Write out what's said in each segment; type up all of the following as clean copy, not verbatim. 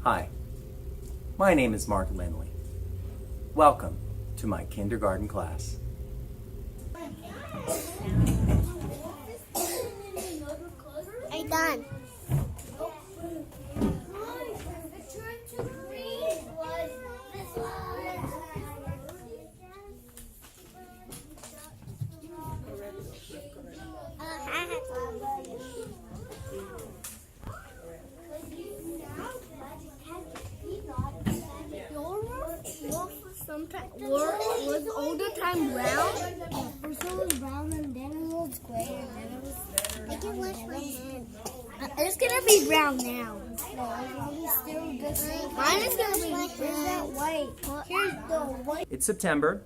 Hi, my name is Mark Linley. Welcome to my kindergarten class. Are you done? Was all the time brown? First it was brown and then it was gray and then it was... I can wash my hand. It's gonna be brown now. No, it's gonna be still the same. Mine is gonna be. Where's that white? Here's the white. It's September,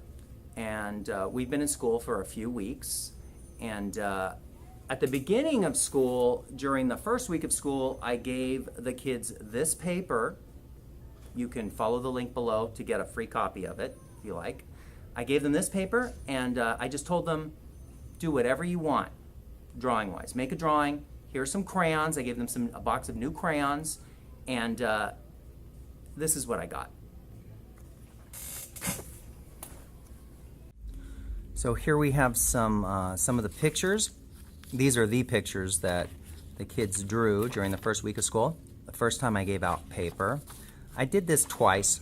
and we've been in school for a few weeks. And at the beginning of school, during the first week of school, I gave the kids this paper. You can follow the link below to get a free copy of it, if you like. I gave them this paper, and I just told them, do whatever you want, drawing-wise. Make a drawing. Here's some crayons. I gave them a box of new crayons, and this is what I got. So here we have some of the pictures. These are the pictures that the kids drew during the first week of school. The first time I gave out paper. I did this twice.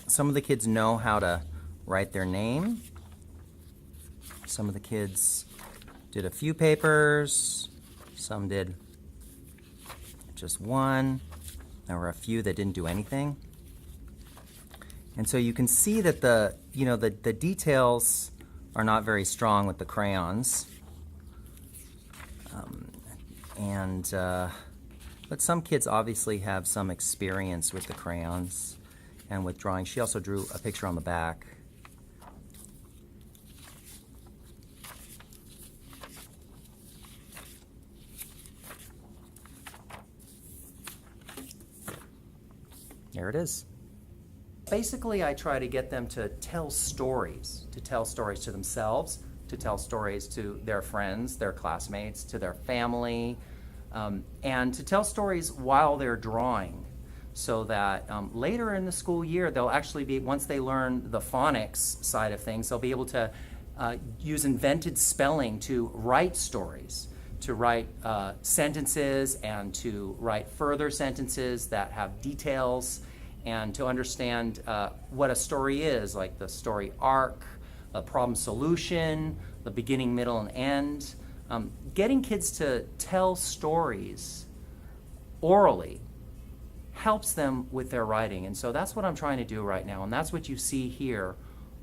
Some of the kids know how to write their name. Some of the kids did a few papers. Some did just one. There were a few that didn't do anything. And so you can see that the details are not very strong with the crayons. But some kids obviously have some experience with the crayons and with drawing. She also drew a picture on the back. There it is. Basically, I try to get them to tell stories to themselves, to tell stories to their friends, their classmates, to their family, and to tell stories while they're drawing, so that later in the school year, they'll actually be, once they learn the phonics side of things, they'll be able to use invented spelling to write stories, to write sentences, and to write further sentences that have details, and to understand what a story is, like the story arc, a problem solution, the beginning, middle, and end. Getting kids to tell stories orally helps them with their writing. And so that's what I'm trying to do right now, and that's what you see here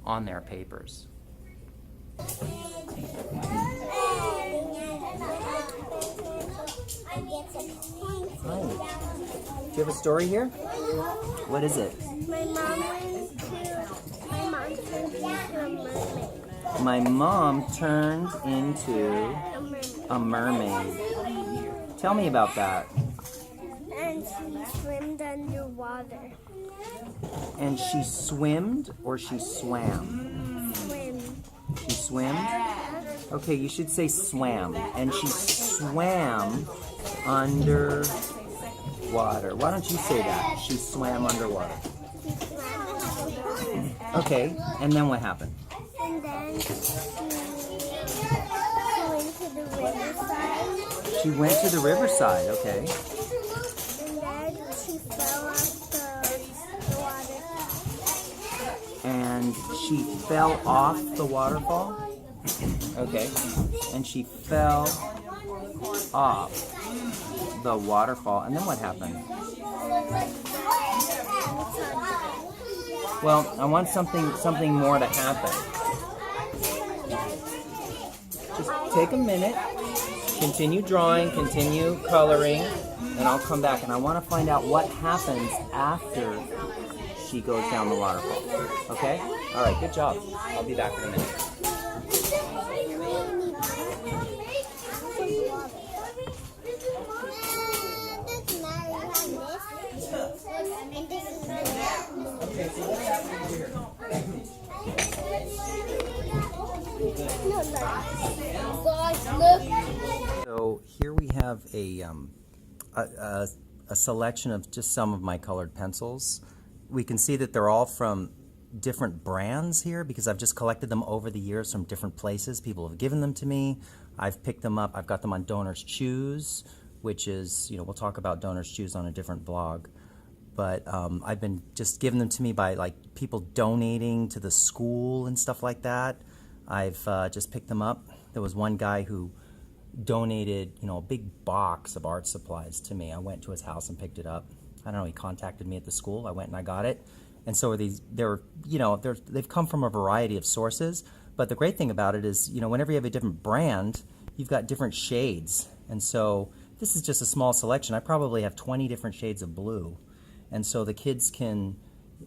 on their papers. Do you have a story here? What is it? My mom turned into a mermaid. Tell me about that. And she swam underwater. And she swimmed or she swam? Swim. She swam? Okay, you should say swam. And she swam underwater. Why don't you say that? She swam underwater. Okay, and then what happened? And then she went to the riverside. She went to the riverside, okay. And then she fell off the water. And she fell off the waterfall? Okay. And she fell off the waterfall. And then what happened? Well, I want something more to happen. Just take a minute, continue drawing, continue coloring, and I'll come back. And I want to find out what happens after she goes down the waterfall. Okay? All right, good job. I'll be back in a minute. So here we have a a selection of just some of my colored pencils. We can see that they're all from different brands here because I've just collected them over the years from different places. People have given them to me. I've picked them up. I've got them on Donors Choose, which is, we'll talk about Donors Choose on a different vlog. But I've been just given them to me by like people donating to the school and stuff like that. I've just picked them up. There was one guy who donated, a big box of art supplies to me. I went to his house and picked it up. I don't know, he contacted me at the school. I went and I got it. And so they've come from a variety of sources. But the great thing about it is, whenever you have a different brand, you've got different shades. And so this is just a small selection. I probably have 20 different shades of blue. And so the kids can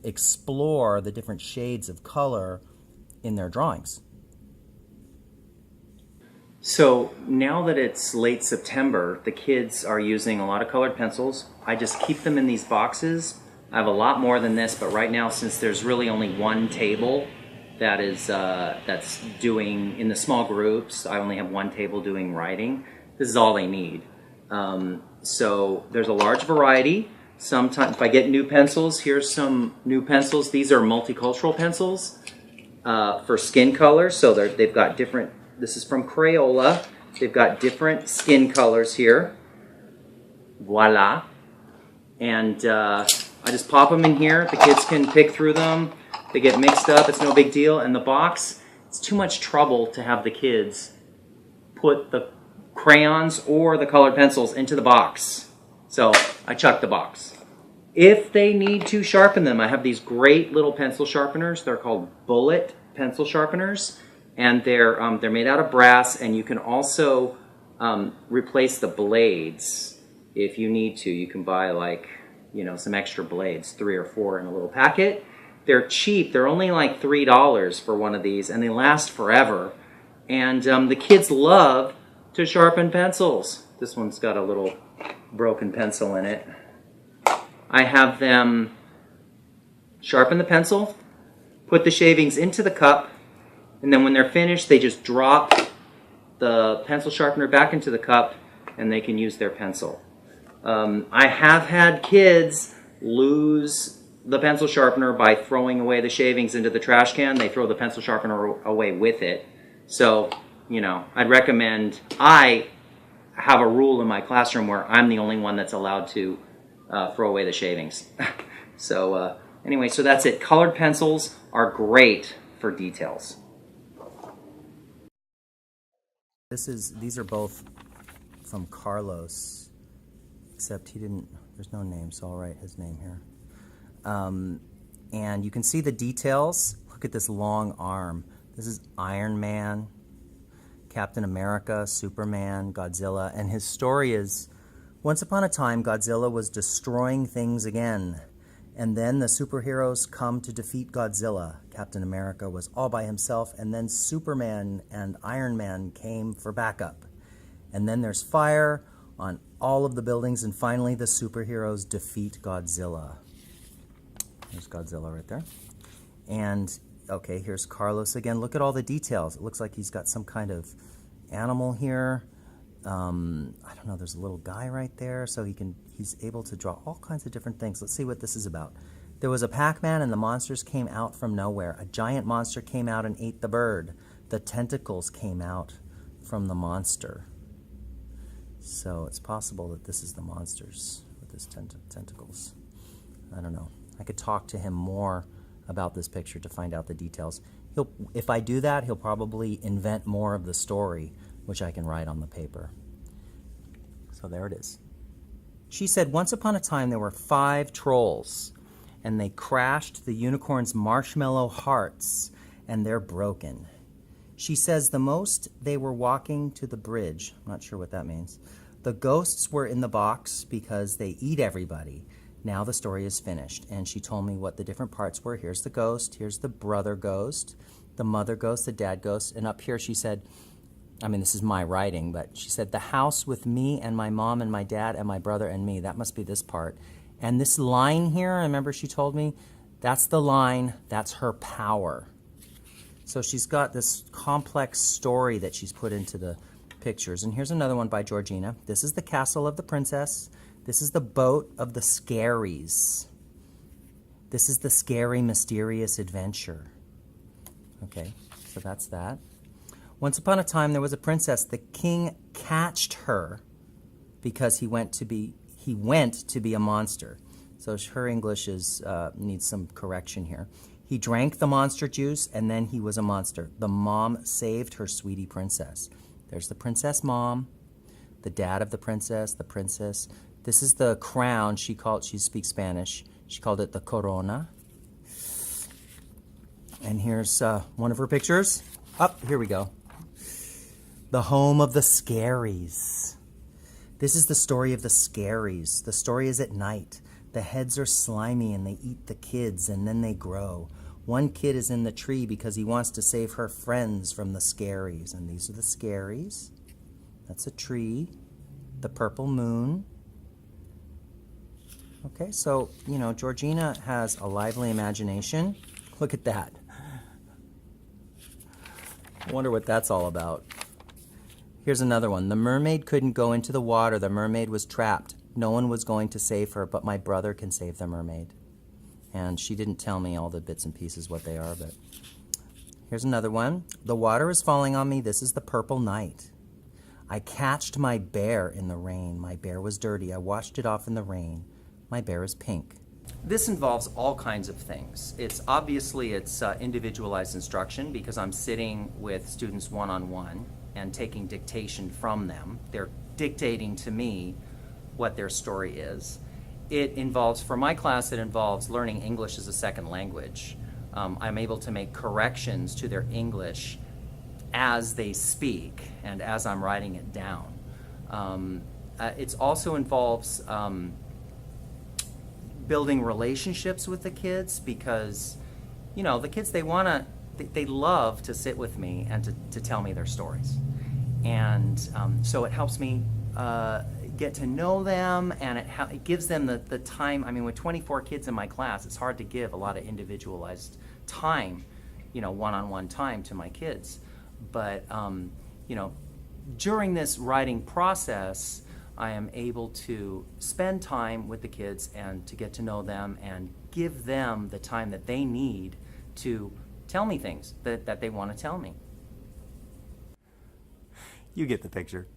explore the different shades of color in their drawings. So now that it's late September, the kids are using a lot of colored pencils. I just keep them in these boxes. I have a lot more than this, but right now, since there's really only one table that is that's doing, in the small groups, I only have one table doing writing. This is all they need. So there's a large variety. Sometimes, if I get new pencils, here's some new pencils. These are multicultural pencils for skin colors. So they've got different, this is from Crayola. They've got different skin colors here. Voila. And I just pop them in here. The kids can pick through them. They get mixed up. It's no big deal. And the box, it's too much trouble to have the kids put the crayons or the colored pencils into the box. So I chuck the box. If they need to sharpen them, I have these great little pencil sharpeners. They're called bullet pencil sharpeners. And they're made out of brass. And you can also replace the blades if you need to. You can buy some extra blades, 3 or 4 in a little packet. They're cheap. They're only like $3 for one of these, and they last forever. And the kids love to sharpen pencils. This one's got a little broken pencil in it. I have them sharpen the pencil, put the shavings into the cup, and then when they're finished, they just drop the pencil sharpener back into the cup, and they can use their pencil. I have had kids lose the pencil sharpener by throwing away the shavings into the trash can. They throw the pencil sharpener away with it. So, I'd recommend, I have a rule in my classroom where I'm the only one that's allowed to throw away the shavings. So anyway, so that's it. Colored pencils are great for details. These are both from Carlos, except he didn't, there's no name, so I'll write his name here. And you can see the details. Look at this long arm. This is Iron Man, Captain America, Superman, Godzilla, and his story is, once upon a time, Godzilla was destroying things again, and then the superheroes come to defeat Godzilla. Captain America was all by himself, and then Superman and Iron Man came for backup. And then there's fire on all of the buildings, and finally the superheroes defeat Godzilla. There's Godzilla right there. And, okay, here's Carlos again. Look at all the details. It looks like he's got some kind of animal here. I don't know, there's a little guy right there, so he's able to draw all kinds of different things. Let's see what this is about. There was a Pac-Man and the monsters came out from nowhere. A giant monster came out and ate the bird. The tentacles came out from the monster. So it's possible that this is the monsters with his tentacles. I don't know. I could talk to him more about this picture to find out the details. If I do that, he'll probably invent more of the story, which I can write on the paper. So there it is. She said, once upon a time there were 5 trolls, and they crashed the unicorn's marshmallow hearts, and they're broken. She says the most they were walking to the bridge. I'm not sure what that means. The ghosts were in the box because they eat everybody. Now the story is finished. And she told me what the different parts were. Here's the ghost. Here's the brother ghost, the mother ghost, the dad ghost. And up here she said, I mean, this is my writing, but she said, the house with me and my mom and my dad and my brother and me. That must be this part. And this line here, I remember she told me, that's the line, that's her power. So she's got this complex story that she's put into the pictures. And here's another one by Georgina. This is the castle of the princess. This is the boat of the scaries. This is the scary, mysterious adventure. Okay, so that's that. Once upon a time, there was a princess. The king catched her because he went to be a monster. So her English needs some correction here. He drank the monster juice, and then he was a monster. The mom saved her sweetie princess. There's the princess mom, the dad of the princess, the princess. This is the crown. She speaks Spanish. She called it the corona. And here's one of her pictures. Here we go. The home of the scaries. This is the story of the scaries. The story is at night. The heads are slimy and they eat the kids and then they grow. One kid is in the tree because he wants to save her friends from the scaries. And these are the scaries. That's a tree. The purple moon. Okay, so, Georgina has a lively imagination. Look at that. I wonder what that's all about. Here's another one. The mermaid couldn't go into the water. The mermaid was trapped. No one was going to save her, but my brother can save the mermaid. And she didn't tell me all the bits and pieces what they are, but here's another one. The water is falling on me. This is the purple night. I catched my bear in the rain. My bear was dirty. I washed it off in the rain. My bear is pink. This involves all kinds of things. It's individualized instruction because I'm sitting with students one-on-one and taking dictation from them. They're dictating to me what their story is. For my class, it involves learning English as a second language. I'm able to make corrections to their English as they speak and as I'm writing it down. It also involves building relationships with the kids because, the kids, they love to sit with me and to tell me their stories. And so it helps me get to know them, and it gives them the time. I mean, with 24 kids in my class, it's hard to give a lot of individualized time, one-on-one time to my kids. But, during this writing process, I am able to spend time with the kids and to get to know them and give them the time that they need to tell me things that they want to tell me. You get the picture.